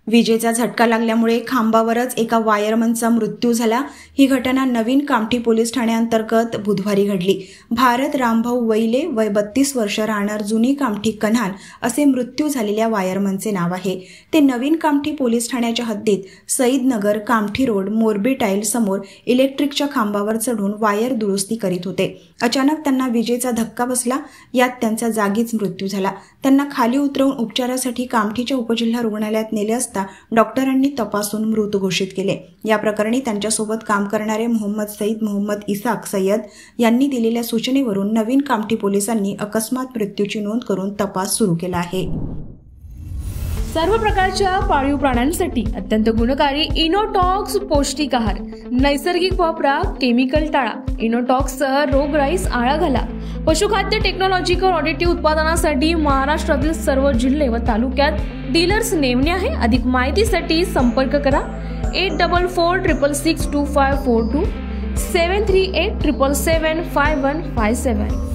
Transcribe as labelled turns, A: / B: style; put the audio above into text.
A: विजेचा झटका लागल्यामुळे खांबावरच एका वायरमनचा मृत्यू झाला। ही घटना नवीन कामठी पोलीस ठाण्याअंतर्गत बुधवारी घडली। भारत रामभाऊ वैले वय 32 वर्ष राहणार जुनी कामठी कन्हान असे मृत्यू झालेल्या वायरमनचे नाव आहे। ते नवीन कामठी पोलीस ठाण्याच्या हद्दीत सईदनगर कामठी रोड मोरबी टाईल समोर इलेक्ट्रिकच्या खांबावर चढून वायर दुरुस्ती करीत होते। अचानक त्यांना विजेचा धक्का बसला, यात त्यांचा जागीच मृत्यू झाला। त्यांना खाली उतरवून उपचारासाठी कामठीच्या उपजिल्हा रुग्णालयात नेले असता डॉक्टरांनी तपासून मृत घोषित केले। या प्रकरणी त्यांच्यासोबत काम करणारे मोहम्मद सईद मोहम्मद इसाक सय्यद यांनी दिलेल्या सूचनेवरून नवीन कामठी पोलिसांनी अकस्मात मृत्यूची नोंद करून तपास सुरू केला आहे।
B: सर्व प्रकारच्या पाळीव प्राण्यांसाठी अत्यंत गुणकारी इनोटॉक्स पौष्टिक आहार, नैसर्गिक वापरा, केमिकल टाळा। इनोटॉक्स सह रोगराईस आळा घाला। पशुखाद्य टेक्नॉलॉजिकल ऑडिटिव्ह उत्पादनासाठी महाराष्ट्रातील सर्व जिल्हे व तालुक्यात डीलर्स नेमणे आहे। अधिक माहितीसाठी संपर्क करा 8446625542 738777557।